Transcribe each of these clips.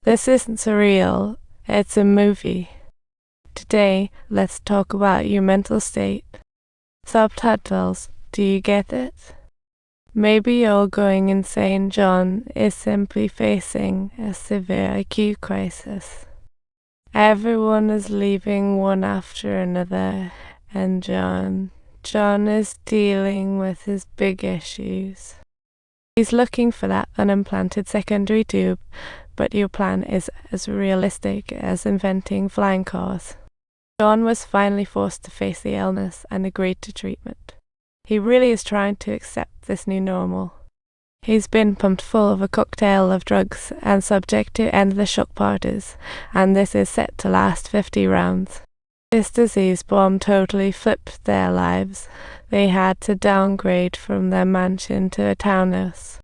This isn't surreal, it's a movie. Today, let's talk about your mental state. Subtitles, do you get it? Maybe you're going insane. John is simply facing a severe IQ crisis. Everyone is leaving one after another, and John is dealing with his big issues. He's looking for that unimplanted secondary tube, but your plan is as realistic as inventing flying cars. John was finally forced to face the illness and agreed to treatment. He really is trying to accept this new normal. He's been pumped full of a cocktail of drugs and subject to endless shock parties, and this is set to last 50 rounds. This disease bomb totally flipped their lives. They had to downgrade from their mansion to a townhouse.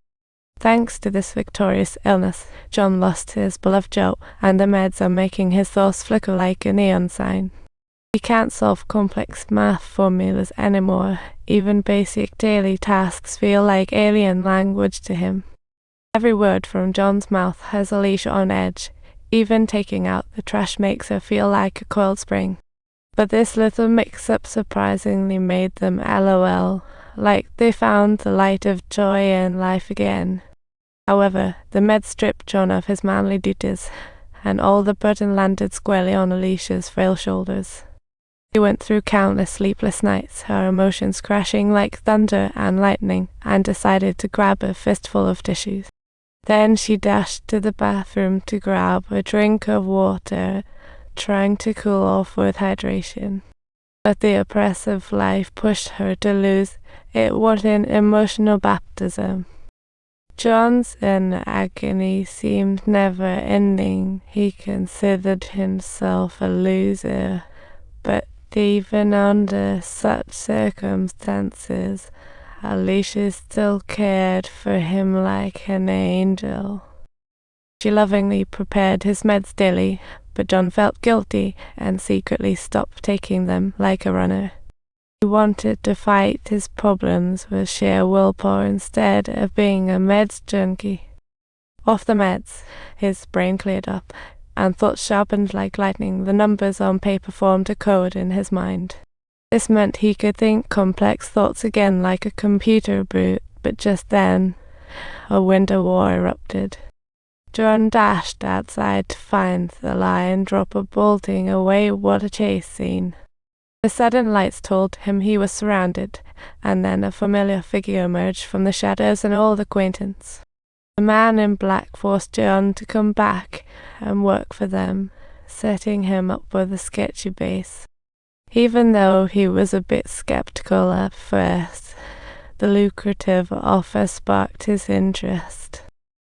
Thanks to this victorious illness, John lost his beloved Joe, and the meds are making his thoughts flicker like a neon sign. He can't solve complex math formulas anymore. Even basic daily tasks feel like alien language to him. Every word from John's mouth has Alicia on edge. Even taking out the trash makes her feel like a coiled spring. But this little mix-up surprisingly made them LOL, like they found the light of joy in life again. However, the meds stripped John of his manly duties, and all the burden landed squarely on Alicia's frail shoulders. She went through countless sleepless nights, her emotions crashing like thunder and lightning, and decided to grab a fistful of tissues. Then she dashed to the bathroom to grab a drink of water, trying to cool off with hydration. But the oppressive life pushed her to lose it. What an emotional baptism. John's inner agony seemed never-ending. He considered himself a loser, but even under such circumstances, Alicia still cared for him like an angel. She lovingly prepared his meds daily, but John felt guilty and secretly stopped taking them like a runner. He wanted to fight his problems with sheer willpower instead of being a meds junkie. Off the meds, his brain cleared up, and thoughts sharpened like lightning. The numbers on paper formed a code in his mind. This meant he could think complex thoughts again like a computer boot, but just then, a winter war erupted. John dashed outside to find the lion dropper bolting away. What a chase scene. The sudden lights told him he was surrounded, and then a familiar figure emerged from the shadows, an old acquaintance. The man in black forced John to come back and work for them, setting him up with a sketchy base. Even though he was a bit skeptical at first, the lucrative offer sparked his interest.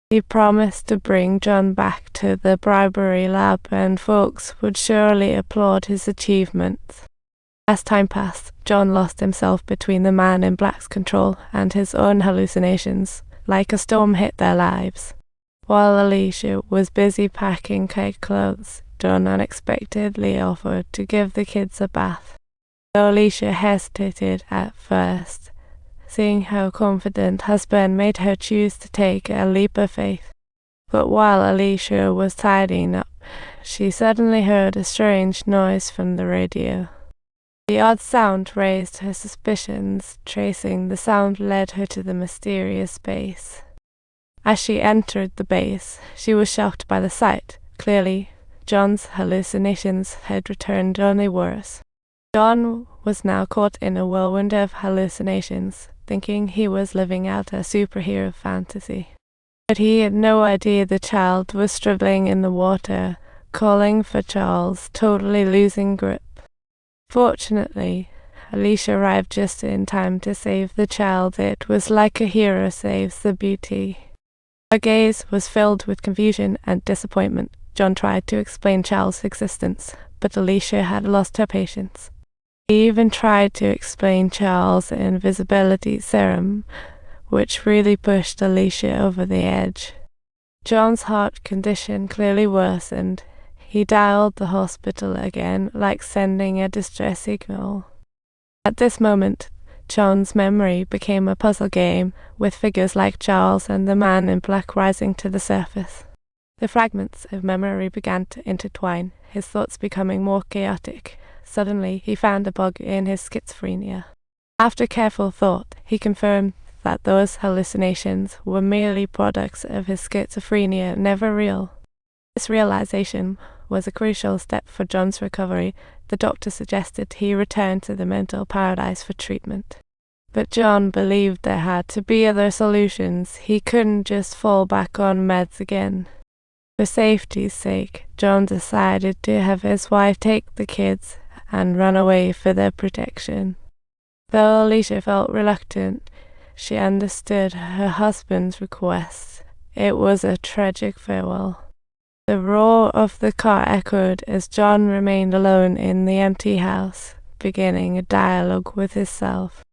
He promised to bring John back to the bribery lab, and folks would surely applaud his achievements. As time passed, John lost himself between the man in black's control and his own hallucinations. Like a storm hit their lives. While Alicia was busy packing kid clothes, John unexpectedly offered to give the kids a bath. Though Alicia hesitated at first, seeing how confident husband made her choose to take a leap of faith. But while Alicia was tidying up, she suddenly heard a strange noise from the radio. The odd sound raised her suspicions. Tracing the sound led her to the mysterious base. As she entered the base, she was shocked by the sight. Clearly, John's hallucinations had returned, only worse. John was now caught in a whirlwind of hallucinations, thinking he was living out a superhero fantasy. But he had no idea the child was struggling in the water, calling for Charles, totally losing grip. Fortunately, Alicia arrived just in time to save the child. It was like a hero saves the beauty. Her gaze was filled with confusion and disappointment. John tried to explain Charles' existence, but Alicia had lost her patience. He even tried to explain Charles' invisibility serum, which really pushed Alicia over the edge. John's heart condition clearly worsened. He dialed the hospital again, like sending a distress signal. At this moment, John's memory became a puzzle game, with figures like Charles and the man in black rising to the surface. The fragments of memory began to intertwine, his thoughts becoming more chaotic. Suddenly, he found a bug in his schizophrenia. After careful thought, he confirmed that those hallucinations were merely products of his schizophrenia, never real. This realization was a crucial step for John's recovery. The doctor suggested he return to the mental paradise for treatment. But John believed there had to be other solutions. He couldn't just fall back on meds again. For safety's sake, John decided to have his wife take the kids and run away for their protection. Though Alicia felt reluctant, she understood her husband's request. It was a tragic farewell. The roar of the car echoed as John remained alone in the empty house, beginning a dialogue with himself.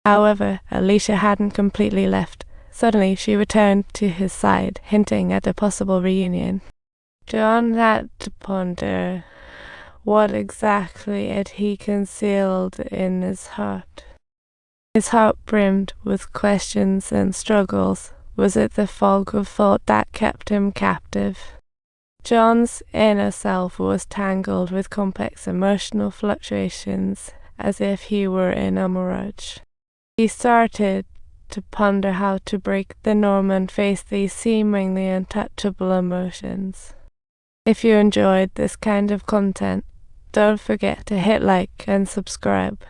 However, Alicia hadn't completely left. Suddenly she returned to his side, hinting at a possible reunion. John had to ponder what exactly had he concealed in his heart. His heart brimmed with questions and struggles. Was it the fog of thought that kept him captive? John's inner self was tangled with complex emotional fluctuations, as if he were in a mirage. He started to ponder how to break the norm and face these seemingly untouchable emotions. If you enjoyed this kind of content, don't forget to hit like and subscribe.